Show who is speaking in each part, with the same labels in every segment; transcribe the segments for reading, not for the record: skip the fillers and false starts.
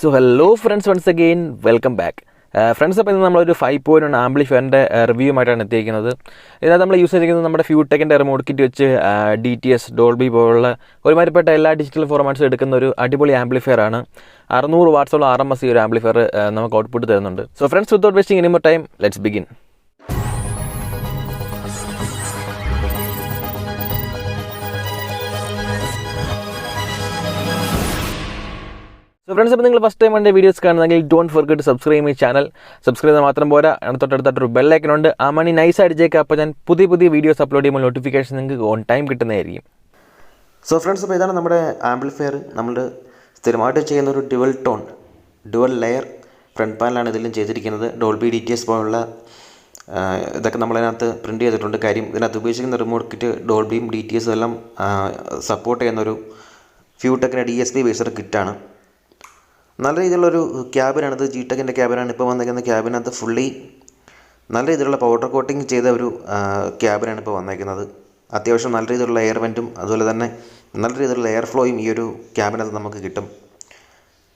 Speaker 1: So hello friends, once again welcome back. Friends, അപ്പോൾ ഇന്ന് നമ്മളൊരു 5.1 ആംപ്ലിഫയറിൻ്റെ റിവ്യൂമായിട്ടാണ് എത്തിയിരിക്കുന്നത്. ഇതിനകത്ത് നമ്മൾ യൂസ് ചെയ്തിരിക്കുന്നത് നമ്മുടെ ഫ്യൂടെക്കിൻ്റെ റിമോട്ട് കിറ്റ് വെച്ച് DTS, ഡോൾബി പോലുള്ള ഒരുമാതിരിപ്പെട്ട എല്ലാ ഡിജിറ്റൽ ഫോർമാറ്റ്സും എടുക്കുന്ന ഒരു അടിപൊളി ആംപ്ലിഫയർ ആണ്. 600 വാട്ട്സുള്ള RMS ഈ ഒരു ആംപ്ലിഫയർ നമുക്ക് ഔട്ട്പുട്ട് തരുന്നുണ്ട്. So friends, without wasting any more time, let's begin. So friends, അപ്പോൾ നിങ്ങൾ ഫസ്റ്റ് ടൈം എൻ്റെ വീഡിയോസ് കാണുന്നെങ്കിൽ don't forget to subscribe my channel. Subscribe ചെയ്താൽ മാത്രം പോരാ, തൊട്ടടുത്തൊരു ബെല്ലൈക്കനുണ്ട്, ആ മണി നൈസ് അടിച്ചേക്കാം. അപ്പോൾ ഞാൻ പുതിയ വീഡിയോസ് അപ്ലോഡ് ചെയ്യുമ്പോൾ നോട്ടിഫിക്കേഷൻ നിങ്ങൾക്ക് ഓൺ ടൈം കിട്ടുന്നതായിരിക്കും.
Speaker 2: സോ ഫ്രണ്ട്സ്, അപ്പോൾ ഇതാണ് നമ്മുടെ ആംപ്ലിഫയർ. നമ്മൾ സ്ഥിരമായിട്ട് ചെയ്യുന്ന ഒരു ഡുവൽ ലെയർ ഫ്രണ്ട് പാനലാണ് ഇതിലും ചെയ്തിരിക്കുന്നത്. ഡോൾബി DTS പോലുള്ള ഇതൊക്കെ നമ്മളതിനകത്ത് പ്രിൻറ്റ് ചെയ്തിട്ടുണ്ട്. കാര്യം ഇതിനകത്ത് ഉപയോഗിച്ചിരിക്കുന്ന റിമോട്ട് കിറ്റ് ഡോൾബിയും DTS എല്ലാം സപ്പോർട്ട് ചെയ്യുന്നൊരു ഫ്യൂടെക്കിൻ്റെ DSP ബേസ്ഡ് കിറ്റാണ്. നല്ല രീതിയിലുള്ളൊരു ക്യാബിനാണിത്. ജിടെക്കിൻ്റെ ക്യാബിനാണ് ഇപ്പോൾ വന്നേക്കുന്ന. ക്യാബിനകത്ത് ഫുള്ളി നല്ല രീതിയിലുള്ള പൗഡർ കോട്ടിങ് ചെയ്ത ഒരു ക്യാബിനാണ് ഇപ്പോൾ വന്നേക്കുന്നത്. അത്യാവശ്യം നല്ല രീതിയിലുള്ള എയർ വെൻറ്റും അതുപോലെ തന്നെ നല്ല രീതിയിലുള്ള എയർ ഫ്ലോയും ഈ ഒരു ക്യാബിനകത്ത് നമുക്ക് കിട്ടും.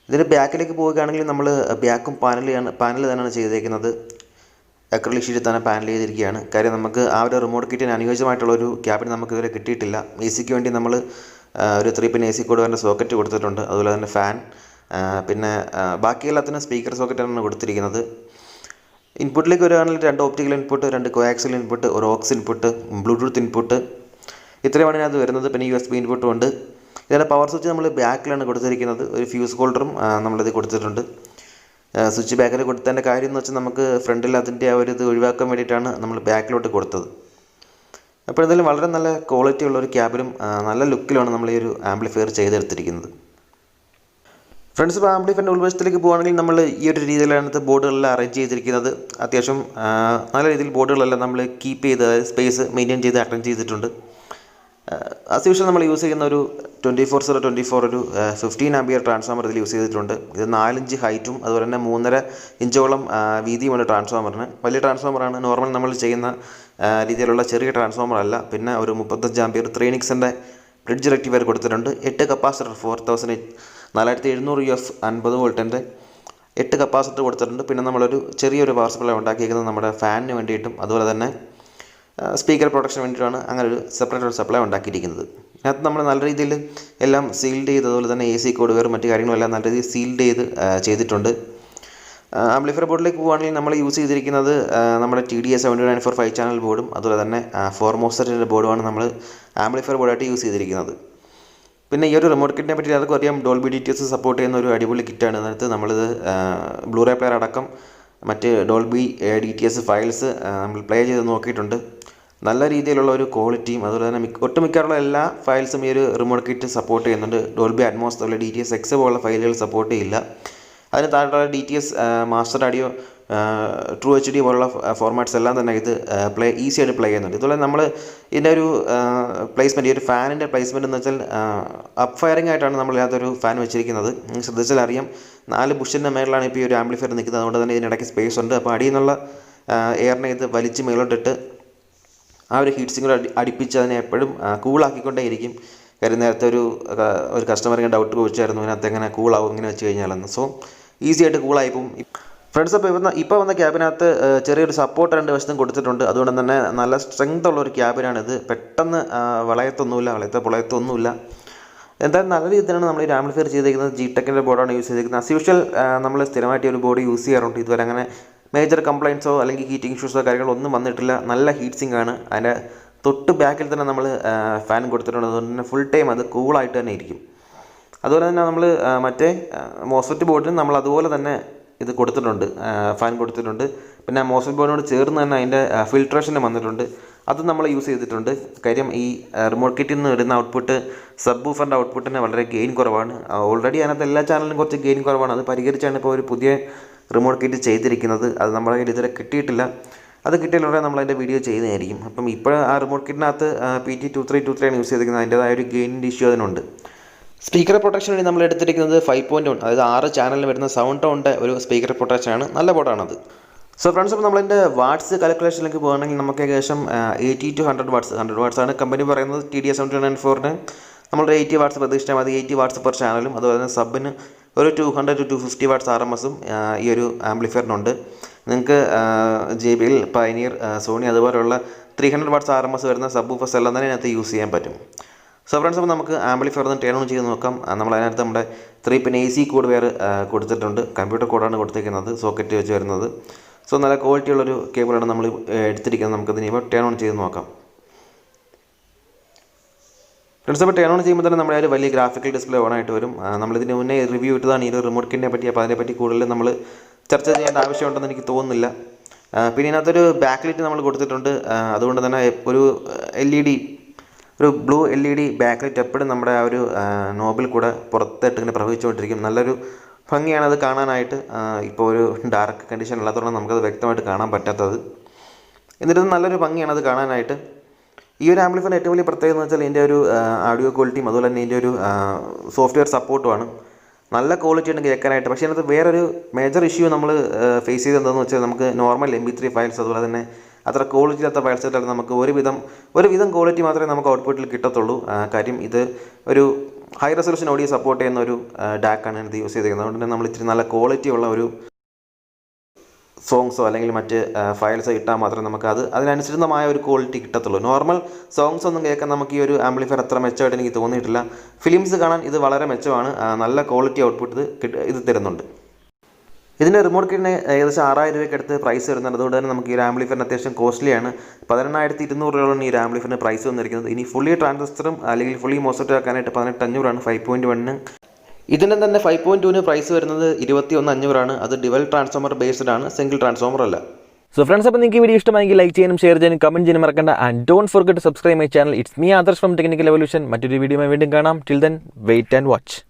Speaker 2: ഇതിൻ്റെ ബാക്കിലേക്ക് പോവുകയാണെങ്കിൽ നമ്മൾ ബാക്കും പാനൽ തന്നെയാണ് ചെയ്തേക്കുന്നത്. അക്രിലിക് ഷീറ്റിൽ തന്നെ പാനൽ ചെയ്തിരിക്കുകയാണ്. കാര്യം നമുക്ക് ആ ഒരു റിമോട്ട് കിറ്റിന് അനുയോജ്യമായിട്ടുള്ളൊരു ക്യാബിൻ നമുക്ക് ഇതുവരെ കിട്ടിയിട്ടില്ല. AC വേണ്ടി നമ്മൾ ഒരു 3 പിൻ AC കോഡ് വരുന്ന സോക്കറ്റ് കൊടുത്തിട്ടുണ്ട്. അതുപോലെ തന്നെ ഫാൻ, പിന്നെ ബാക്കി എല്ലാത്തിനും സ്പീക്കർ സോക്കറ്റാണ് കൊടുത്തിരിക്കുന്നത്. ഇൻപുട്ടിലേക്ക് വരികയാണെങ്കിൽ 2 ഓപ്റ്റിക്കൽ ഇൻപുട്ട്, 2 കോയാക്സിയൽ ഇൻപുട്ട്, ഒരു ഓക്സ് ഇൻപുട്ട്, ബ്ലൂടൂത്ത് ഇൻപുട്ട്, ഇത്രയുമാണ് ഇതിനകത്ത് വരുന്നത്. പിന്നെ USB ഇൻപുട്ടും ഉണ്ട്. ഇതിൻ്റെ പവർ സ്വിച്ച് നമ്മൾ ബാക്കിലാണ് കൊടുത്തിരിക്കുന്നത്. ഒരു ഫ്യൂസ് ഹോൾഡറും നമ്മളിത് കൊടുത്തിട്ടുണ്ട്. സ്വിച്ച് ബാക്കിൽ കൊടുത്തതിൻ്റെ കാര്യം എന്ന് വെച്ചാൽ നമുക്ക് ഫ്രണ്ടിൽ അതിൻ്റെ ആ ഒരു ഇത് ഒഴിവാക്കാൻ വേണ്ടിയിട്ടാണ് നമ്മൾ ബാക്കിലോട്ട് കൊടുത്തത്. അപ്പോൾ എന്തായാലും വളരെ നല്ല ക്വാളിറ്റി ഉള്ള ഒരു ക്യാബിനും നല്ല ലുക്കിലാണ് നമ്മൾ ഈ ഒരു ആംപ്ലിഫയർ ചെയ്തെടുത്തിരിക്കുന്നത്. ഫ്രണ്ട്സ്, ഇപ്പോൾ ആംപ്ലിഫയറിൻ്റെ ഉൾവശത്തിലേക്ക് പോകുകയാണെങ്കിൽ നമ്മൾ ഈ ഒരു രീതിയിലാണ് ബോർഡുകളെല്ലാം അറേഞ്ച് ചെയ്തിരിക്കുന്നത്. അത്യാവശ്യം നല്ല രീതിയിൽ ബോർഡുകളെല്ലാം നമ്മൾ കീപ്പ് ചെയ്ത് സ്പേസ് മെയിൻറ്റെയിൻ ചെയ്ത് അറ്റൻഡ് ചെയ്തിട്ടുണ്ട്. ആസ് യൂഷ്വൽ നമ്മൾ യൂസ് ചെയ്യുന്ന ഒരു 24/24 ഒരു 15 ആംപിയർ ട്രാൻസ്ഫോമർ ഇതിൽ യൂസ് ചെയ്തിട്ടുണ്ട്. ഇത് 4 ഇഞ്ച് ഹൈറ്റും അതുപോലെ തന്നെ 3.5 ഇഞ്ചോളം വീതിയുമുള്ള ട്രാൻസ്ഫോമറിന്. വലിയ ട്രാൻസ്ഫോമറാണ്. നോർമൽ നമ്മൾ ചെയ്യുന്ന രീതിയിലുള്ള ചെറിയ ട്രാൻസ്ഫോമർ അല്ല. പിന്നെ ഒരു 35 ആംപിയർ 3 ബ്രിഡ്ജ് റെക്ടിഫയർ കൊടുത്തിട്ടുണ്ട്. 8 കപ്പാസിറ്റർ 4700 UF 50 വോൾട്ടിൻ്റെ 8 കപ്പാസിറ്റർ കൊടുത്തിട്ടുണ്ട്. പിന്നെ നമ്മളൊരു ചെറിയൊരു പവർ സപ്ലൈ ഉണ്ടാക്കിയിരിക്കുന്നത് നമ്മുടെ ഫാനിന് വേണ്ടിയിട്ടും അതുപോലെ തന്നെ സ്പീക്കർ പ്രൊട്ടക്ഷന് വേണ്ടിയിട്ടാണ് അങ്ങനെ ഒരു സെപ്പറേറ്റ് ഒരു സപ്ലൈ ഉണ്ടാക്കിയിരിക്കുന്നത്. അതിനകത്ത് നമ്മൾ നല്ല രീതിയിൽ എല്ലാം സീൽഡ് ചെയ്ത് അതുപോലെ തന്നെ AC കോഡ് വേറും മറ്റു കാര്യങ്ങളെല്ലാം നല്ല രീതിയിൽ സീൽഡ് ചെയ്തിട്ടുണ്ട്. ആംപ്ലിഫയർ ബോർഡിലേക്ക് പോകുകയാണെങ്കിൽ നമ്മൾ യൂസ് ചെയ്തിരിക്കുന്നത് നമ്മുടെ TDS 7994 5 ചാനൽ ബോർഡും അതുപോലെ തന്നെ 4 മോസ്ഫെറ്റിൻ്റെ ബോർഡുമാണ് നമ്മൾ ആംപ്ലിഫയർ ബോർഡായിട്ട് യൂസ് ചെയ്തിരിക്കുന്നത്. പിന്നെ ഈ ഒരു റിമോട്ട് കിറ്റിനെ പറ്റി എല്ലാവർക്കും അറിയാം. ഡോൾബി DTS സപ്പോർട്ട് ചെയ്യുന്ന ഒരു അടിപൊളി കിറ്റാണ്. അതിനകത്ത് നമ്മളിത് ബ്ലൂറേ പ്ലെയർ അടക്കം മറ്റ് ഡോൾബി DTS ഫയൽസ് നമ്മൾ പ്ലേ ചെയ്ത് നോക്കിയിട്ടുണ്ട്. നല്ല രീതിയിലുള്ള ഒരു ക്വാളിറ്റിയും അതുപോലെ തന്നെ ഒട്ടുമിക്കാറുള്ള എല്ലാ ഫയൽസും ഈ ഒരു റിമോട്ട് കിറ്റ് സപ്പോർട്ട് ചെയ്യുന്നുണ്ട്. ഡോൾബി അറ്റ്മോസ് അതുപോലെ DTS X പോലുള്ള ഫയലുകൾ സപ്പോർട്ട് ചെയ്യില്ല. അതിന് താഴെയുള്ള DTS master audio, true HD പോലുള്ള ഫോർമാറ്റ്സ് എല്ലാം തന്നെ ഇത് ഈസി ആയിട്ട് പ്ലേ ചെയ്യുന്നുണ്ട്. ഇതുപോലെ നമ്മൾ ഇതിൻ്റെ ഒരു പ്ലേസ്മെൻറ്റ്, ഈ ഒരു ഫാനിൻ്റെ പ്ലേസ്മെൻറ്റ് എന്ന് വെച്ചാൽ അപ്പ് ഫയറിംഗ് ആയിട്ടാണ് നമ്മൾ ഇതിനകത്തൊരു ഫാൻ വെച്ചിരിക്കുന്നത്. ശ്രദ്ധിച്ചാൽ അറിയാം, 4 ബുഷിൻ്റെ മേളിലാണ് ഇപ്പോൾ ഈ ഒരു ആംപ്ലിഫയർ നിൽക്കുന്നത്. അതുകൊണ്ട് തന്നെ ഇതിനിടയ്ക്ക് സ്പേസ് ഉണ്ട്. അപ്പോൾ അടിയിൽ നിന്നുള്ള എയറിനെ ഇത് വലിച്ച് മേലോട്ടിട്ട് ആ ഒരു ഹീറ്റ് സിങ്ക് അടുപ്പിച്ച് അതിനെ എപ്പോഴും കൂളാക്കിക്കൊണ്ടേയിരിക്കും. കാര്യം നേരത്തെ ഒരു കസ്റ്റമറിന് ഡൗട്ട് ചോദിച്ചായിരുന്നു ഇതിനകത്ത് എങ്ങനെ കൂളാവും ഇങ്ങനെ വെച്ച് കഴിഞ്ഞാലെന്ന്. സോ ഈസി ആയിട്ട് കൂളായി പോകും. ഫ്രണ്ട്സ്, അപ്പോൾ ഇപ്പോൾ വന്ന ക്യാബിനകത്ത് ചെറിയൊരു സപ്പോർട്ട് 2 വശത്തും കൊടുത്തിട്ടുണ്ട്. അതുകൊണ്ട് തന്നെ നല്ല സ്ട്രെങ്ത് ഉള്ളൊരു ക്യാബിനാണിത്. പെട്ടെന്ന് പുളയത്തൊന്നുമില്ല. എന്തായാലും നല്ല രീതിയിലാണ് നമ്മൾ ഈ ആംപ്ലിഫയർ ചെയ്തിരിക്കുന്നത്. ജിടെക്കിൻ്റെ ബോർഡാണ് യൂസ് ചെയ്തിരിക്കുന്നത്. ആസ് യൂഷ്വൽ നമ്മൾ സ്ഥിരമായിട്ട് ഒരു ബോർഡ് യൂസ് ചെയ്യാറുണ്ട്. ഇതുവരെ അങ്ങനെ മേജർ കംപ്ലയിൻസോ അല്ലെങ്കിൽ ഹീറ്റിംഗ് ഇഷ്യൂസോ കാര്യങ്ങളോ ഒന്നും വന്നിട്ടില്ല. നല്ല ഹീറ്റ് സിങ്ക് ആണ്. അതിൻ്റെ തൊട്ട് ബാക്കിൽ തന്നെ നമ്മൾ ഫാൻ കൊടുത്തിട്ടുണ്ട്. അതുകൊണ്ട് തന്നെ ഫുൾ ടൈം അത് കൂളായിട്ട് തന്നെ ഇരിക്കും. അതുപോലെ തന്നെ നമ്മൾ മറ്റേ മോസ്ഫെറ്റ് ബോർഡിന് നമ്മൾ അതുപോലെ തന്നെ ഇത് കൊടുത്തിട്ടുണ്ട്, ഫാൻ കൊടുത്തിട്ടുണ്ട്. പിന്നെ മോസ്ഫെറ്റ് ബോർഡിനോട് ചേർന്ന് തന്നെ അതിൻ്റെ ഫിൽട്രേഷന് വന്നിട്ടുണ്ട്. അത് നമ്മൾ യൂസ് ചെയ്തിട്ടുണ്ട്. കാര്യം ഈ റിമോട്ട് കിറ്റിൽ നിന്ന് ഇടുന്ന ഔട്ട്പുട്ട് സബ് വൂഫറിൻ്റെ ഔട്ട്പുട്ടിന് വളരെ ഗെയിൻ കുറവാണ്. ഓൾറെഡി അതിനകത്ത് എല്ലാ ചാനലിലും കുറച്ച് ഗെയിൻ കുറവാണ്. അത് പരിഹരിച്ചാണ് ഇപ്പോൾ ഒരു പുതിയ റിമോട്ട് കിറ്റ് ചെയ്തിരിക്കുന്നത്. അത് നമ്മുടെ കയ്യിൽ ഇതുവരെ കിട്ടിയിട്ടില്ല. അത് കിട്ടിയാലുടനെ നമ്മളതിൻ്റെ വീഡിയോ ചെയ്യുന്നതായിരിക്കും. അപ്പം ഇപ്പോൾ ആ റിമോട്ട് കിറ്റിനകത്ത് PT2323 ആണ് യൂസ് ചെയ്തിരിക്കുന്നത്. അതിൻ്റേതായ ഒരു ഗെയിനിൻ്റെ ഇഷ്യൂ അതിനുണ്ട്. സ്പീക്കർ പ്രൊട്ടക്ഷൻ വേണ്ടി നമ്മൾ എടുത്തിരിക്കുന്നത് 5.1, അതായത് 6 ചാനലിൽ വരുന്ന സൗണ്ട് ടോണിൻ്റെ ഒരു സ്പീക്കർ പ്രൊട്ടക്ഷനാണ്. നല്ല ബോർഡാണത്. സോ ഫ്രണ്ട്സ്, അപ്പോൾ നമ്മളതിൻ്റെ വാട്ട്സ് കാൽക്കുലേഷനിലേക്ക് പോകുകയാണെങ്കിൽ നമുക്ക് ഏകദേശം 80 to 100 വാട്ട്സാണ് കമ്പനി പറയുന്നത്. TDS 7994 നമ്മളൊരു 80 വാട്ട്സ് പ്രതീക്ഷിച്ചാൽ മതി. 80 വാട്ട്സ് പെർ ചാനലും അതുപോലെ തന്നെ സബിന് ഒരു 200 to 250 വാട്ട്സ് RMSും ഈ ഒരു ആംപ്ലിഫയറിനുണ്ട്. നിങ്ങൾക്ക് JBL, പയനിയർ, സോണി അതുപോലെയുള്ള 300 വാട്ട്സ് RMS വരുന്ന സബ് വൂഫേഴ്സ് എല്ലാം തന്നെ അതിനകത്ത് യൂസ് ചെയ്യാൻ പറ്റും. സോ ഫ്രണ്ട്സ്, അപ്പോൾ നമുക്ക് ആംപ്ലിഫയർ ഒന്ന് ടേൺ ഓൺ ചെയ്ത് നോക്കാം. നമ്മളതിനകത്ത് നമ്മുടെ 3 പിൻ AC കോഡ് വേറെ കൊടുത്തിട്ടുണ്ട്. കമ്പ്യൂട്ടർ കോഡാണ് കൊടുത്തിരിക്കുന്നത്, സോക്കറ്റ് വെച്ച് വരുന്നത്. സോ നല്ല ക്വാളിറ്റി ഉള്ളൊരു കേബിളാണ് നമ്മൾ എടുത്തിരിക്കുന്നത്. നമുക്കതിന് ഇപ്പോൾ ടേൺ ഓൺ ചെയ്ത് നോക്കാം. ഫ്രണ്ട്സ്, അപ്പോൾ ടേൺ ഓൺ ചെയ്യുമ്പോൾ തന്നെ നമ്മുടെ ഒരു വലിയ ഗ്രാഫിക്കൽ ഡിസ്പ്ലേ ഓണായിട്ട് വരും. നമ്മളിതിന് മുന്നേ റിവ്യൂ ഇട്ടതാണ് ഈ ഒരു റിമോട്ട് കിറ്റിനെ പറ്റി. അപ്പോൾ അതിനെപ്പറ്റി കൂടുതൽ നമ്മൾ ചർച്ച ചെയ്യേണ്ട ആവശ്യമുണ്ടെന്ന് എനിക്ക് തോന്നുന്നില്ല. പിന്നെ ഇതിനകത്തൊരു ബാക്ക് ലൈറ്റ് നമ്മൾ കൊടുത്തിട്ടുണ്ട്. അതുകൊണ്ട് തന്നെ ഒരു LED, ഒരു ബ്ലൂ LED ബാക്ക് ലൈറ്റ് എപ്പോഴും നമ്മുടെ ആ ഒരു നോബിൽ കൂടെ പുറത്തിട്ട് ഇങ്ങനെ പ്രവഹിച്ചുകൊണ്ടിരിക്കും. നല്ലൊരു ഭംഗിയാണ് അത് കാണാനായിട്ട്. ഇപ്പോൾ ഒരു ഡാർക്ക് കണ്ടീഷൻ അല്ലാത്തതുകൊണ്ട് നമുക്കത് വ്യക്തമായിട്ട് കാണാൻ പറ്റാത്തത്. എന്നിട്ട് നല്ലൊരു ഭംഗിയാണ് അത് കാണാനായിട്ട്. ഈ ഒരു ആംപ്ലിഫയറിൻ്റെ ഏറ്റവും വലിയ പ്രത്യേകത എന്ന് വെച്ചാൽ ഇതിൻ്റെ ഒരു ഓഡിയോ ക്വാളിറ്റിയും അതുപോലെ തന്നെ ഇതിൻ്റെ ഒരു സോഫ്റ്റ്വെയർ സപ്പോർട്ടുമാണ്. നല്ല ക്വാളിറ്റി ഉണ്ട് കേൾക്കാനായിട്ട്. പക്ഷേ അതിനകത്ത് വേറൊരു മേജർ ഇഷ്യൂ നമ്മൾ ഫേസ് ചെയ്തതെന്ന് വെച്ചാൽ നമുക്ക് നോർമൽ MP3 ഫയൽസ് അതുപോലെ തന്നെ അത്ര ക്വാളിറ്റി ഇല്ലാത്ത ഫയൽസ് ആയിട്ടാണ് നമുക്ക് ഒരുവിധം ക്വാളിറ്റി മാത്രമേ നമുക്ക് ഔട്ട്പുട്ടിൽ കിട്ടത്തുള്ളൂ. കാര്യം ഇത് ഒരു ഹൈ റെസൊല്യൂഷൻ ഓഡിയോ സപ്പോർട്ട് ചെയ്യുന്ന ഒരു ഡാക്കാണ് ഇത് യൂസ് ചെയ്തിരിക്കുന്നത്. അതുകൊണ്ട് തന്നെ നമ്മൾ ഇത്തിരി നല്ല ക്വാളിറ്റി ഉള്ള ഒരു സോങ്സോ അല്ലെങ്കിൽ മറ്റ് ഫയൽസോ ഇട്ടാൽ മാത്രമേ നമുക്ക് അതിനനുസൃതമായ ഒരു ക്വാളിറ്റി കിട്ടത്തുള്ളൂ. നോർമൽ സോങ്സ് ഒന്നും കേൾക്കാൻ നമുക്ക് ഈ ഒരു ആംപ്ലിഫയർ അത്ര മെച്ചമായിട്ട് എനിക്ക് തോന്നിയിട്ടില്ല. ഫിലിംസ് കാണാൻ ഇത് വളരെ മെച്ചമാണ്. നല്ല ക്വാളിറ്റി ഔട്ട്പുട്ട് ഇത് തരുന്നുണ്ട്. ഇതിൻ്റെ റിമോട്ട് കിറ്റിന് ഏകദേശം 6000 രൂപയ്ക്ക് അടുത്ത് പ്രൈസ് വരുന്നുണ്ട്. അതുകൊണ്ട് തന്നെ നമുക്ക് ഈ ഒരു ആംപ്ലിഫയറിന് അത്യാവശ്യം കോസ്റ്റ്ലിയാണ്. 18200 രൂപയാണ് ഈ ഒരു ആംപ്ലിഫയറിന് പ്രൈസ് വന്നിരിക്കുന്നത്. ഇനി ഫുള്ളി ട്രാൻസിസ്റ്ററും അല്ലെങ്കിൽ ഫുള്ളി മോസ്ഫെറ്റ് ആക്കാനായിട്ട് 18500 5.1. ഇതിൻ്റെ തന്നെ 5.2 പ്രൈസ് വരുന്നത് 21500. അത് ഡുവൽ ട്രാൻസ്ഫോമർ ബേസ്ഡ് ആണ്, സിംഗിൾ ട്രാൻസ്ഫോമർ അല്ല.
Speaker 1: സോ ഫ്രണ്ട്സ്, അപ്പോൾ നിങ്ങൾക്ക് ഈ വീഡിയോ ഇഷ്ടമായെങ്കിൽ ലൈക്ക് ചെയ്യാനും ഷെയർ ചെയ്യാനും കമൻറ്റ് ചെയ്യാനും മറക്കണ്ട. And don't forget to subscribe my channel. It's me Adarsh from technical evolution. മറ്റൊരു വീഡിയോയുമായി വീണ്ടും കാണാം. Till then wait and watch.